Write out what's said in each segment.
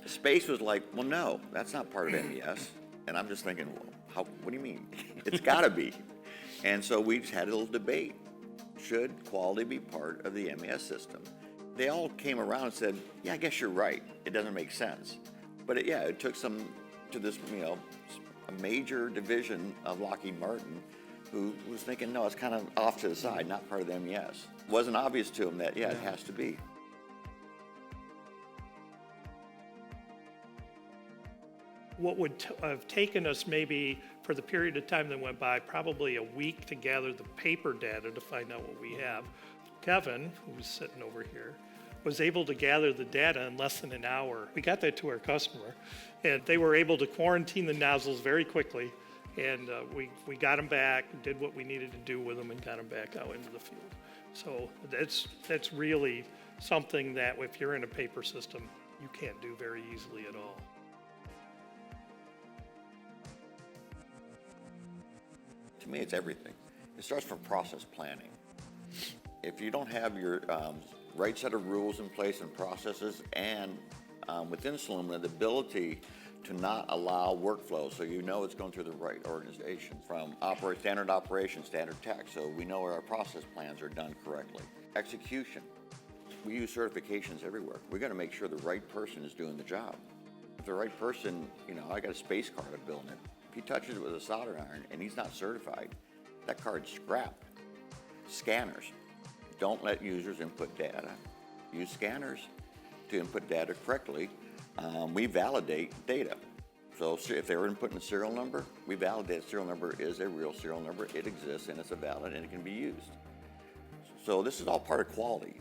Space was like, well, no, that's not part of MES. And I'm just thinking, well, what do you mean? It's gotta be. And so we just had a little debate. Should quality be part of the MES system? They all came around and said, yeah, I guess you're right. It doesn't make sense. But it took some to this, a major division of Lockheed Martin who was thinking, no, it's kind of off to the side, not part of the MES. It wasn't obvious to them that, it has to be. What would have taken us maybe for the period of time that went by, probably a week to gather the paper data to find out what we have. Kevin, who's sitting over here, was able to gather the data in less than an hour. We got that to our customer, and they were able to quarantine the nozzles very quickly, and we got them back, did what we needed to do with them, and got them back out into the field. So that's really something that if you're in a paper system, you can't do very easily at all. To me, it's everything. It starts from process planning. If you don't have your right set of rules in place and processes, and within Solumina, the ability to not allow workflow, so it's going through the right organization, from standard operation, standard tech, so we know our process plans are done correctly. Execution. We use certifications everywhere. We got to make sure the right person is doing the job. If the right person, I got a space card I'm building it. If he touches it with a solder iron and he's not certified, that card's scrapped. Scanners. Don't let users input data. Use scanners to input data correctly. We validate data. So if they were inputting a serial number, we validate the serial number is a real serial number. It exists and it's a valid and it can be used. So this is all part of quality.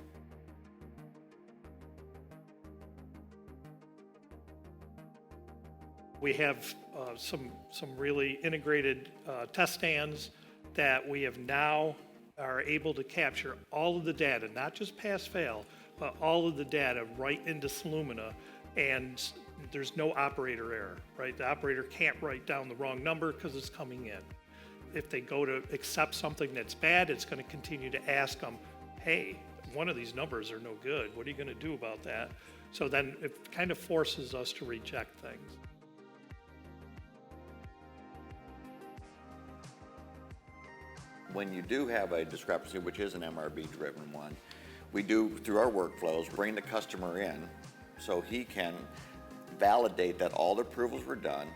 We have some really integrated test stands that we have now are able to capture all of the data, not just pass-fail, but all of the data right into Solumina, and there's no operator error, right? The operator can't write down the wrong number because it's coming in. If they go to accept something that's bad, it's going to continue to ask them, hey, one of these numbers are no good. What are you going to do about that? So then it kind of forces us to reject things. When you do have a discrepancy, which is an MRB-driven one, we do, through our workflows, bring the customer in so he can validate that all the approvals were done.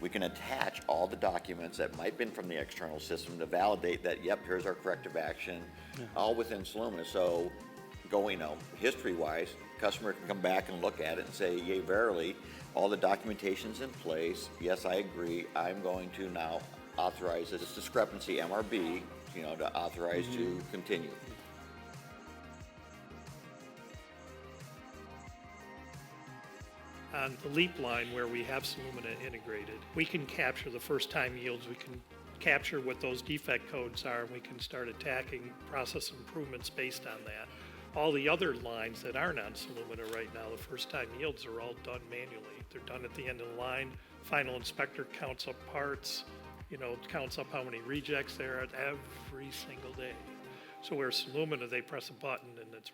We can attach all the documents that might have been from the external system to validate that, yep, here's our corrective action, all within Solumina. So going, history-wise, customer can come back and look at it and say, yea, verily, all the documentation's in place. Yes, I agree. I'm going to now authorize this discrepancy, MRB, to authorize to continue. On the LEAP line where we have Solumina integrated, we can capture the first time yields, we can capture what those defect codes are, and we can start attacking process improvements based on that. All the other lines that aren't on Solumina right now, the first time yields are all done manually. They're done at the end of the line. Final inspector counts up parts, counts up how many rejects there are every single day. So where Solumina, they press a button and it's